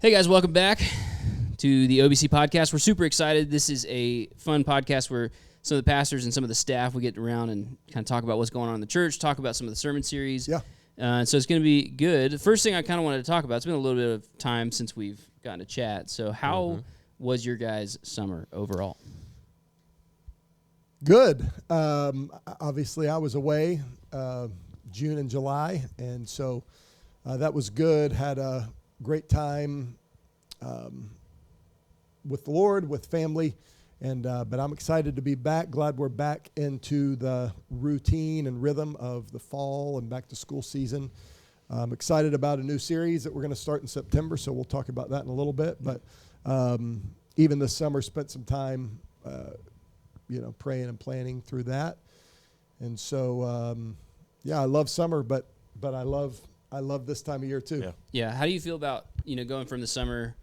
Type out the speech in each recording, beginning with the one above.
Hey guys, welcome back to the OBC podcast. We're super excited. This is a fun podcast where some of the pastors and some of the staff, we get around and kind of talk about what's going on in the church, talk about some of the sermon series. Yeah. So it's going to be good. The first thing I kind of wanted to talk about, it's been a little bit of time since we've gotten to chat. So how was your guys' summer overall? Good. Obviously, I was away June and July, and so that was good. Had a great time with the Lord, with family, and but I'm excited to be back. Glad we're back into the routine and rhythm of the fall and back to school season. I'm excited about a new series that we're going to start in September, so we'll talk about that in a little bit. But even this summer, spent some time, praying and planning through that. And so, I love summer, but I love this time of year too. Yeah. How do you feel about, going from the summer,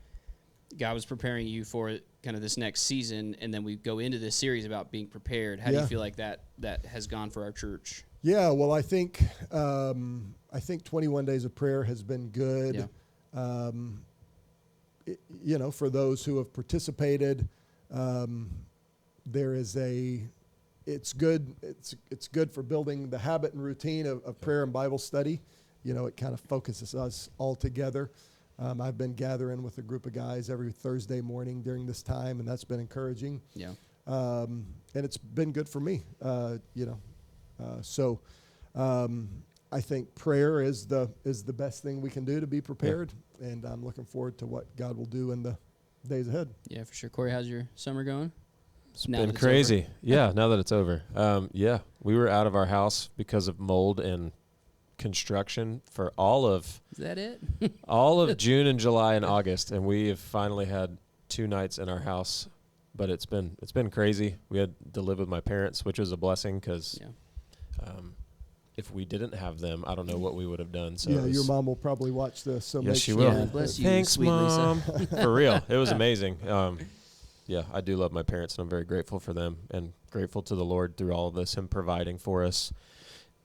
God was preparing you for kind of this next season, and then we go into this series about being prepared. How do you feel like that has gone for our church? Yeah, well, I think 21 Days of Prayer has been good. Yeah. For those who have participated, it's good. It's good for building the habit and routine of prayer and Bible study. It kind of focuses us all together. I've been gathering with a group of guys every Thursday morning during this time, and that's been encouraging. Yeah. And it's been good for me. So I think prayer is the best thing we can do to be prepared, and I'm looking forward to what God will do in the days ahead. Yeah, for sure. Corey, how's your summer going? It's been crazy. Yeah, now that it's over. We were out of our house because of mold and construction for all of Is that it? all of June and July and August, and we have finally had 2 nights in our house. But it's been crazy. We had to live with my parents, which was a blessing because if we didn't have them, I don't know what we would have done. So your mom will probably watch this. So yes, she will. Yeah, bless you, Thanks, sweet Mom. Lisa. For real, it was amazing. I do love my parents, and I'm very grateful for them and grateful to the Lord through all of this, Him providing for us.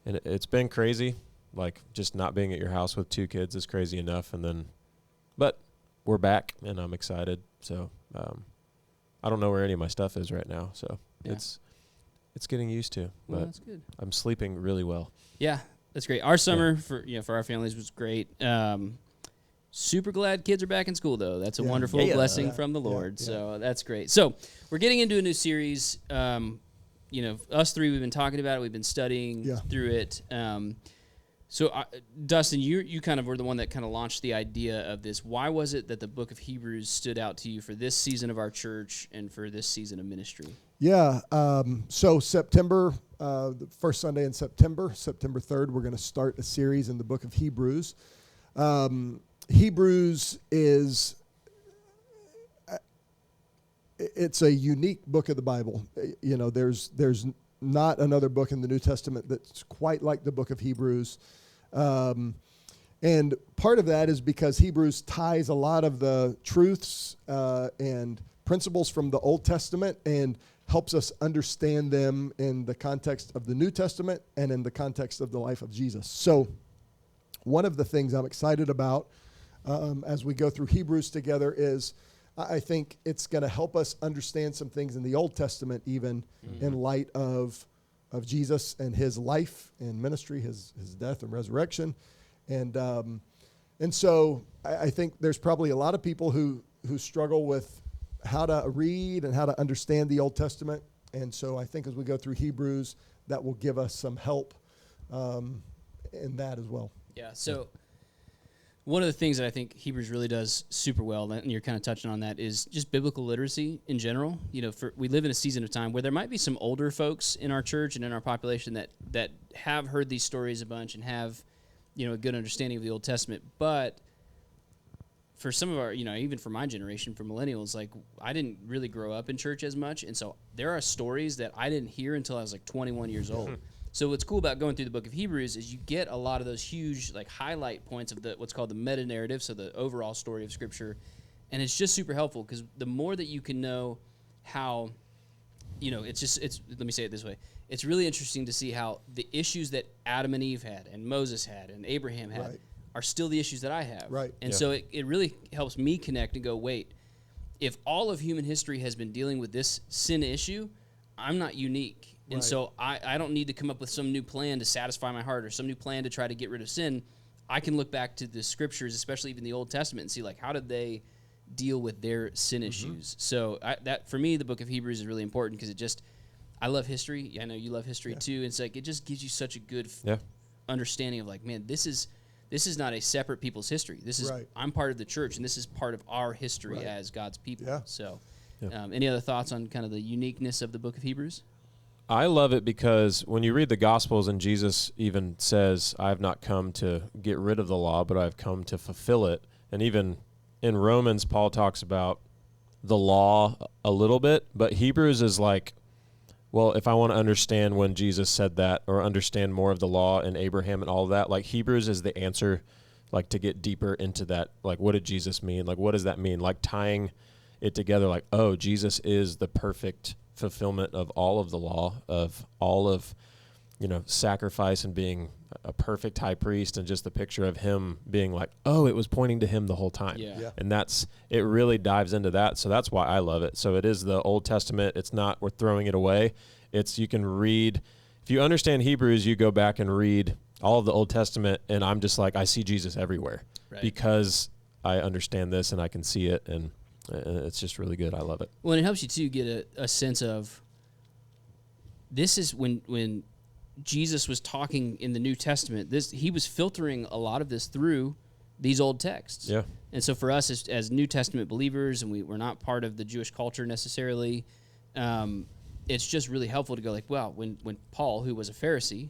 And it's been crazy. Like, just not being at your house with 2 kids is crazy enough. But we're back, and I'm excited. So I don't know where any of my stuff is right now. So it's getting used to. Well, but that's good. I'm sleeping really well. Yeah, that's great. Our summer for our families was great. Super glad kids are back in school, though. That's a wonderful blessing from the Lord. So that's great. So we're getting into a new series. Us three, we've been talking about it. We've been studying through it. So, Dustin, you kind of were the one that kind of launched the idea of this. Why was it that the book of Hebrews stood out to you for this season of our church and for this season of ministry? Yeah. So September, the first Sunday in September 3rd, we're going to start a series in the book of Hebrews. Hebrews it's a unique book of the Bible. There's not another book in the New Testament that's quite like the book of Hebrews. And part of that is because Hebrews ties a lot of the truths and principles from the Old Testament and helps us understand them in the context of the New Testament and in the context of the life of Jesus. So one of the things I'm excited about as we go through Hebrews together is I think it's going to help us understand some things in the Old Testament, even in light of Jesus and His life and ministry, His death and resurrection. And so I think there's probably a lot of people who struggle with how to read and how to understand the Old Testament. And so I think as we go through Hebrews, that will give us some help in that as well. Yeah, so one of the things that I think Hebrews really does super well, and you're kind of touching on that, is just biblical literacy in general. We live in a season of time where there might be some older folks in our church and in our population that have heard these stories a bunch and have, a good understanding of the Old Testament. But for some of our, even for my generation, for millennials, like I didn't really grow up in church as much, and so there are stories that I didn't hear until I was like 21 years old. So what's cool about going through the book of Hebrews is you get a lot of those huge highlight points of what's called the meta-narrative, so the overall story of Scripture, and it's just super helpful because the more that you can know how, let me say it this way, it's really interesting to see how the issues that Adam and Eve had and Moses had and Abraham had are still the issues that I have. Right. And Yeah. so it really helps me connect and go, wait, if all of human history has been dealing with this sin issue, I'm not unique. And Right. so I don't need to come up with some new plan to satisfy my heart or some new plan to try to get rid of sin. I can look back to the scriptures, especially even the Old Testament, and see, like, how did they deal with their sin issues? So that for me, the book of Hebrews is really important because it just, I love history. I know you love history too. It's like, it just gives you such a good understanding of, like, man, this is not a separate people's history. This is, I'm part of the church, and this is part of our history as God's people. Yeah. So any other thoughts on kind of the uniqueness of the book of Hebrews? I love it because when you read the Gospels and Jesus even says, I have not come to get rid of the law, but I've come to fulfill it. And even in Romans, Paul talks about the law a little bit, but Hebrews is like, well, if I want to understand when Jesus said that or understand more of the law and Abraham and all of that, like Hebrews is the answer, like to get deeper into that. Like, what did Jesus mean? Like, what does that mean? Like tying it together, like, oh, Jesus is the perfect fulfillment of all of the law, of all of, sacrifice and being a perfect high priest, and just the picture of him being like, oh, it was pointing to him the whole time. Yeah. And it really dives into that. So that's why I love it. So it is the Old Testament. It's not, we're throwing it away. You can read, if you understand Hebrews, you go back and read all of the Old Testament, and I'm just like, I see Jesus everywhere because I understand this and I can see it, and it's just really good. I love it. Well, and it helps you too get a sense of, this is when Jesus was talking in the New Testament, he was filtering a lot of this through these old texts. Yeah. And so for us as New Testament believers, and we're not part of the Jewish culture necessarily, it's just really helpful to go like, well, when Paul, who was a Pharisee,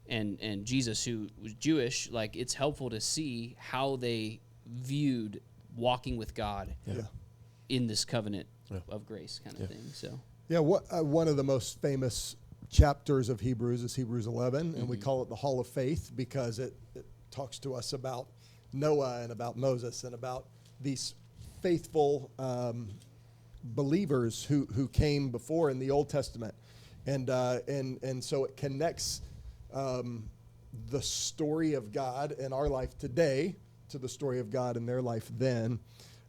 and Jesus, who was Jewish, like, it's helpful to see how they viewed walking with God in this covenant of grace kind of thing. So one of the most famous chapters of Hebrews is Hebrews 11, and we call it the Hall of Faith because it talks to us about Noah and about Moses and about these faithful believers who came before in the Old Testament, and so it connects the story of God in our life today to the story of God in their life then,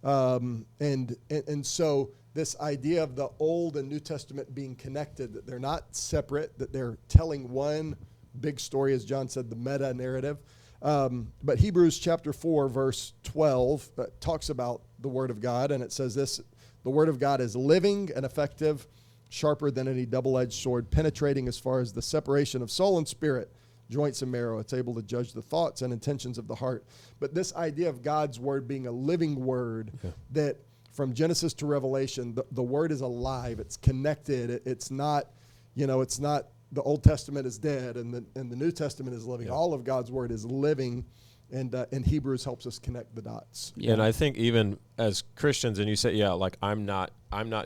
and so this idea of the Old and New Testament being connected, that they're not separate, that they're telling one big story, as John said, the meta narrative. But Hebrews chapter 4, verse 12 talks about the Word of God, and it says this: the Word of God is living and effective, sharper than any double-edged sword, penetrating as far as the separation of soul and spirit, joints and marrow. It's able to judge the thoughts and intentions of the heart. But this idea of God's Word being a living Word, that from Genesis to Revelation, the Word is alive. It's connected. It's not, it's not the Old Testament is dead and the New Testament is living. All of God's Word is living, and Hebrews helps us connect the dots. Yeah. And I think even as Christians, and you say, like I'm not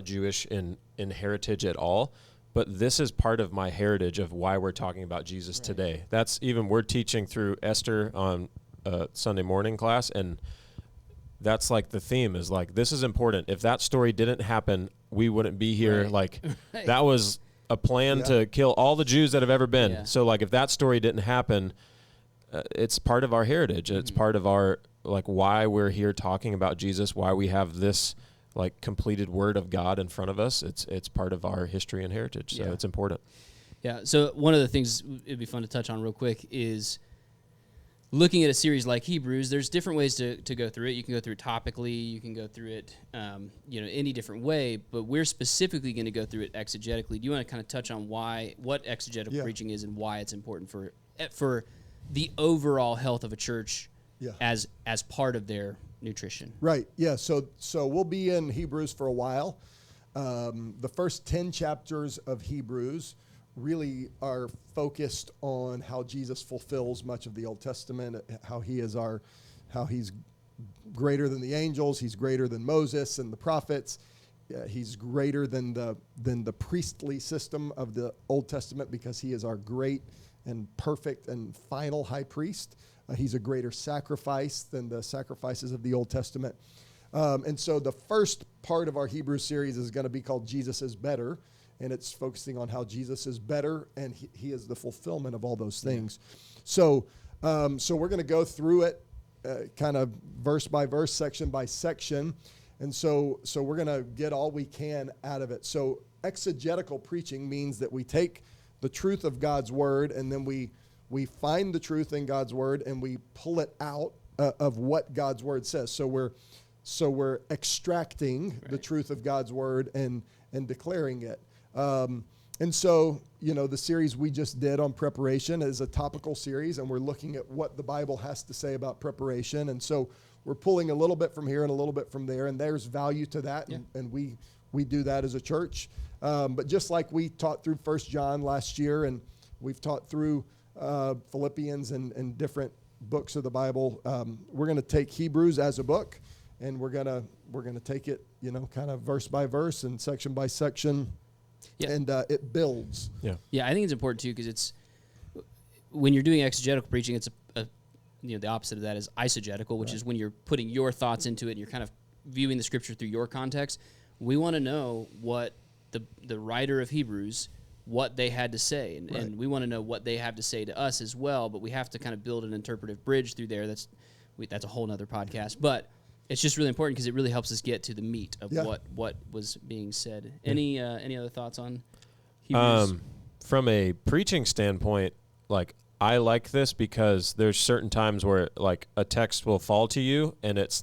Jewish in heritage at all, but this is part of my heritage of why we're talking about Jesus today. That's even, we're teaching through Esther on Sunday morning class, and that's like the theme is like, this is important. If that story didn't happen, we wouldn't be here. Like that was a plan to kill all the Jews that have ever been. Yeah. So like if that story didn't happen, it's part of our heritage. It's part of our, like, why we're here talking about Jesus, why we have this like completed Word of God in front of us. It's part of our history and heritage. So it's important. Yeah. So one of the things it'd be fun to touch on real quick is looking at a series like Hebrews. There's different ways to go through it. You can go through it topically. You can go through it, any different way. But we're specifically going to go through it exegetically. Do you want to kind of touch on what exegetical preaching is and why it's important for the overall health of a church as part of their nutrition? Right. Yeah. So we'll be in Hebrews for a while. The first 10 chapters of Hebrews really are focused on how Jesus fulfills much of the Old Testament, how he's greater than the angels, he's greater than Moses and the prophets, he's greater than the priestly system of the Old Testament because he is our great and perfect and final high priest. He's a greater sacrifice than the sacrifices of the Old Testament. And so the first part of our Hebrew series is going to be called Jesus is Better, and it's focusing on how Jesus is better and he is the fulfillment of all those things. So we're going to go through it kind of verse by verse, section by section. And so we're going to get all we can out of it. So exegetical preaching means that we take the truth of God's word, and then we find the truth in God's word, and we pull it out of what God's word says. So we're extracting the truth of God's word and declaring it. And so, the series we just did on preparation is a topical series, and we're looking at what the Bible has to say about preparation. And so we're pulling a little bit from here and a little bit from there, and there's value to that, and we do that as a church. But just like we taught through 1 John last year, and we've taught through Philippians and different books of the Bible, we're going to take Hebrews as a book, and we're gonna take it, kind of verse by verse and section by section. Yeah. And it builds. Yeah, I think it's important too, because it's when you're doing exegetical preaching, it's the opposite of that is eisegetical, which is when you're putting your thoughts into it and you're kind of viewing the scripture through your context. We want to know what the writer of Hebrews, what they had to say, and we want to know what they have to say to us as well. But we have to kind of build an interpretive bridge through there. That's a whole nother podcast, but. It's just really important because it really helps us get to the meat of what was being said. Any other thoughts on Hebrews? From a preaching standpoint, I like this because there's certain times where a text will fall to you and it's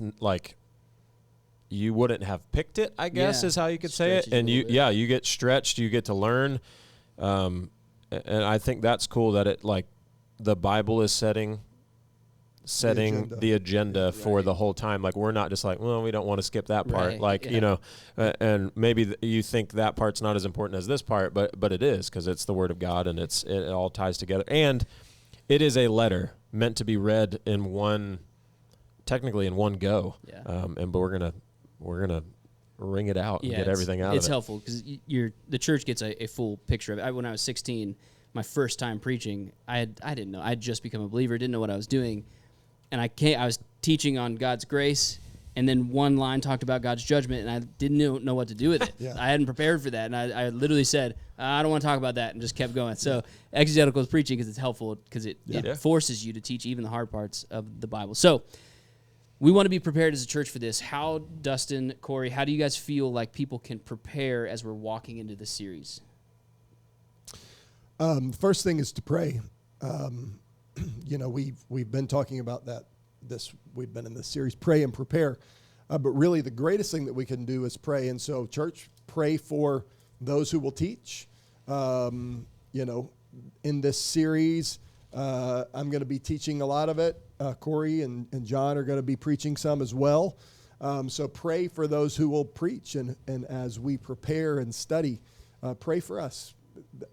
you wouldn't have picked it, I guess is how you could say it. And you get stretched, you get to learn. And I think that's cool that it the Bible is setting the agenda for the whole time. We're not just we don't want to skip that part. And maybe you think that part's not as important as this part, but it is, because it's the Word of God, and it all ties together. And it is a letter meant to be read technically in one go. But we're gonna wring it out and get everything out of it. It's helpful because the church gets a full picture of it. When I was 16, my first time preaching, I didn't know. I had just become a believer, didn't know what I was doing. And I was teaching on God's grace, and then one line talked about God's judgment, and I didn't know what to do with it. I hadn't prepared for that, and I literally said, I don't want to talk about that, and just kept going. So exegetical is preaching because it's helpful, because it forces you to teach even the hard parts of the Bible. So we want to be prepared as a church for this. How, Dustin, Corey, how do you guys feel like people can prepare as we're walking into this series? First thing is to pray. We've been talking about that. We've been in this series, pray and prepare. But really, the greatest thing that we can do is pray. And so, church, pray for those who will teach. In this series, I'm going to be teaching a lot of it. Corey and John are going to be preaching some as well. So pray for those who will preach. And as we prepare and study, pray for us.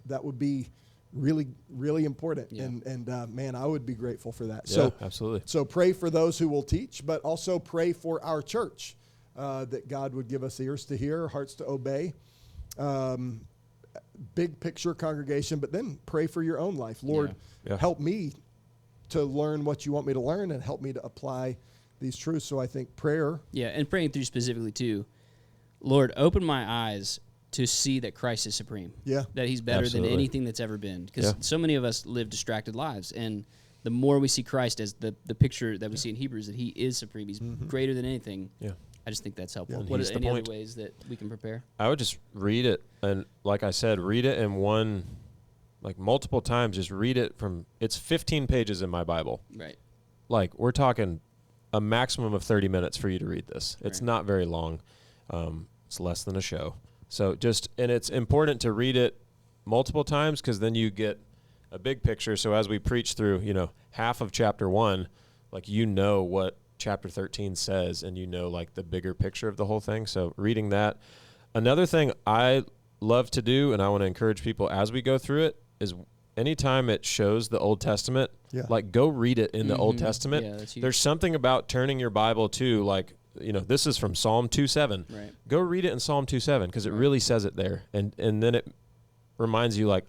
That would be really, really important. And man, I would be grateful for that. So absolutely. So pray for those who will teach, but also pray for our church, that God would give us ears to hear, hearts to obey. Big picture congregation, but then pray for your own life. Lord, help me to learn what you want me to learn, and help me to apply these truths. So I think prayer. Yeah, and praying through specifically too. Lord, open my eyes to see that Christ is supreme. Yeah. That he's better than anything that's ever been. Because so many of us live distracted lives. And the more we see Christ as the picture that we see in Hebrews, that he is supreme, he's greater than anything. Yeah. I just think that's helpful. What are any other ways that we can prepare? I would just read it. And like I said, read it in one, multiple times. Just read it it's 15 pages in my Bible. Right. We're talking a maximum of 30 minutes for you to read this. It's not very long. It's less than a show. So and it's important to read it multiple times, because then you get a big picture. So as we preach through, half of chapter 1, what chapter 13 says, and the bigger picture of the whole thing. So reading that. Another thing I love to do, and I want to encourage people as we go through it, is anytime it shows the Old Testament, go read it in the Old Testament. Yeah, that's huge. There's something about turning your Bible to this is from Psalm 2:7. Right. Go read it in Psalm 2:7, because it really says it there. And then it reminds you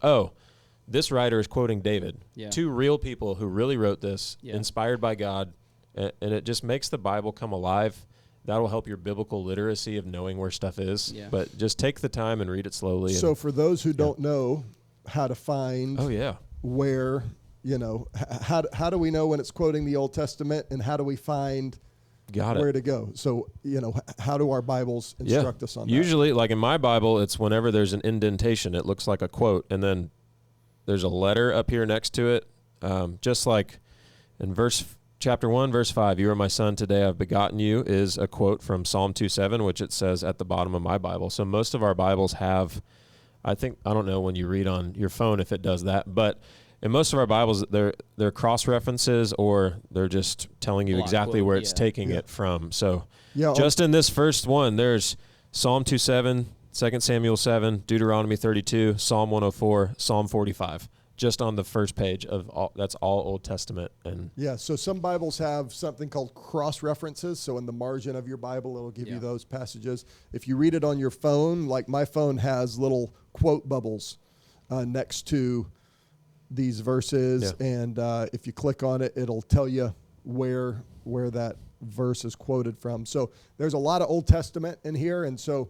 this writer is quoting David. Yeah. Two real people who really wrote this, inspired by God. And it just makes the Bible come alive. That'll help your biblical literacy of knowing where stuff is. Yeah. But just take the time and read it slowly. So for those who don't know how to find where how do we know when it's quoting the Old Testament, and how do we find where to go? So, how do our Bibles instruct us on that? Usually, like in my Bible, it's whenever there's an indentation, it looks like a quote, and then there's a letter up here next to it. Just like in chapter 1, verse 5, "You are my son, today I've begotten you," is a quote from Psalm 2:7, which it says at the bottom of my Bible. So most of our Bibles have, I don't know when you read on your phone if it does that, but in most of our Bibles, they're cross-references, or they're just telling you exactly where it's taking it from. So just in this first one, there's Psalm 2:7, 2 Samuel 7, Deuteronomy 32, Psalm 104, Psalm 45. Just on the first page of that's all Old Testament. And so some Bibles have something called cross-references. So in the margin of your Bible, it'll give you those passages. If you read it on your phone, like my phone has little quote bubbles next to these verses, and if you click on it, it'll tell you where that verse is quoted from. So there's a lot of Old Testament in here, and so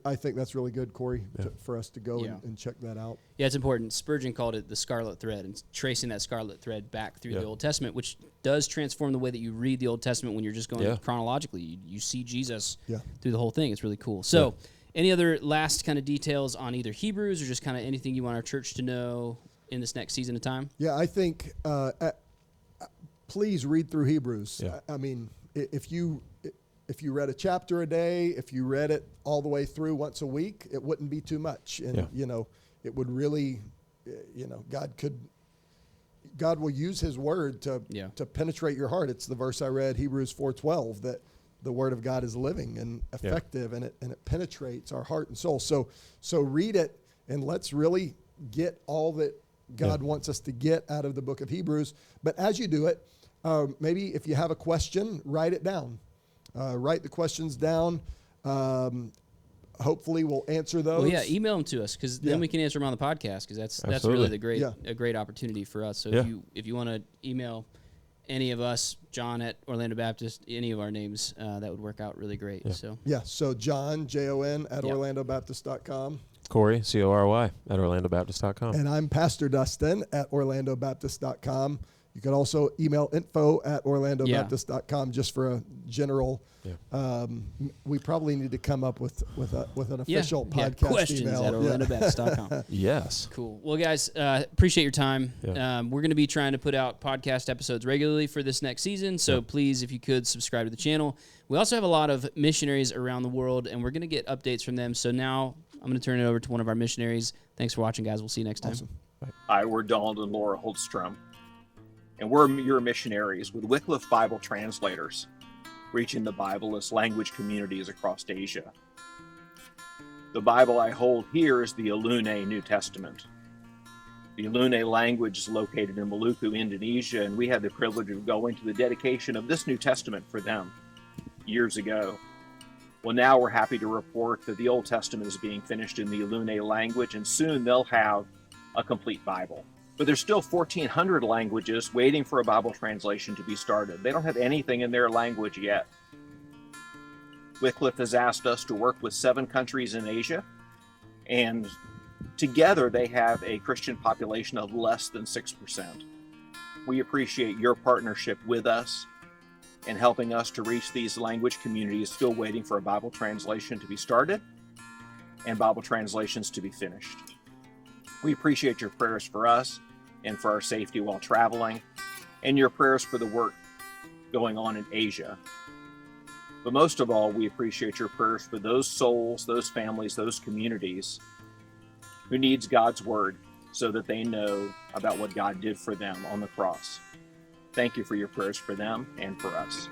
I think that's really good, Corey, for us to go and check that out. Yeah, it's important. Spurgeon called it the scarlet thread, and tracing that scarlet thread back through the Old Testament, which does transform the way that you read the Old Testament when you're just going chronologically. You see Jesus through the whole thing. It's really cool. So any other last kind of details on either Hebrews or just kind of anything you want our church to know in this next season of time? Yeah, I think please read through Hebrews. Yeah. I mean, if you read a chapter a day, if you read it all the way through once a week, it wouldn't be too much. And, it would really, God will use his word to penetrate your heart. It's the verse I read, Hebrews 4:12, that the word of God is living and effective, and it penetrates our heart and soul. So read it, and let's really get all that God wants us to get out of the book of Hebrews. But as you do it, maybe if you have a question, write it down. Write the questions down. Hopefully we'll answer those. Well, email them to us, because then we can answer them on the podcast, because that's really a great opportunity for us. So if you want to email any of us, John at Orlando Baptist, any of our names, that would work out really great. Yeah. So John, Jon, at orlandobaptist.com. Corey, Cory, at orlandobaptist.com. And I'm Pastor Dustin at orlandobaptist.com. You can also email info@orlandobaptist.com just for a general. We probably need to come up with an official podcast questions email. at orlandobaptist.com. Yes. Cool. Well, guys, appreciate your time. We're going to be trying to put out podcast episodes regularly for this next season, so please, if you could, subscribe to the channel. We also have a lot of missionaries around the world, and we're going to get updates from them. So now I'm going to turn it over to one of our missionaries. Thanks for watching, guys. We'll see you next time. Awesome. Hi, we're Donald and Laura Holstrom, and we're your missionaries with Wycliffe Bible translators, reaching the Bibleless language communities across Asia. The Bible I hold here is the Ilune New Testament. The Ilune language is located in Maluku, Indonesia, and we had the privilege of going to the dedication of this New Testament for them years ago. Well, now we're happy to report that the Old Testament is being finished in the Ilune language, and soon they'll have a complete Bible. But there's still 1,400 languages waiting for a Bible translation to be started. They don't have anything in their language yet. Wycliffe has asked us to work with 7 countries in Asia, and together they have a Christian population of less than 6%. We appreciate your partnership with us in helping us to reach these language communities still waiting for a Bible translation to be started and Bible translations to be finished. We appreciate your prayers for us and for our safety while traveling, and your prayers for the work going on in Asia. But most of all, we appreciate your prayers for those souls, those families, those communities who needs God's word so that they know about what God did for them on the cross. Thank you for your prayers for them and for us.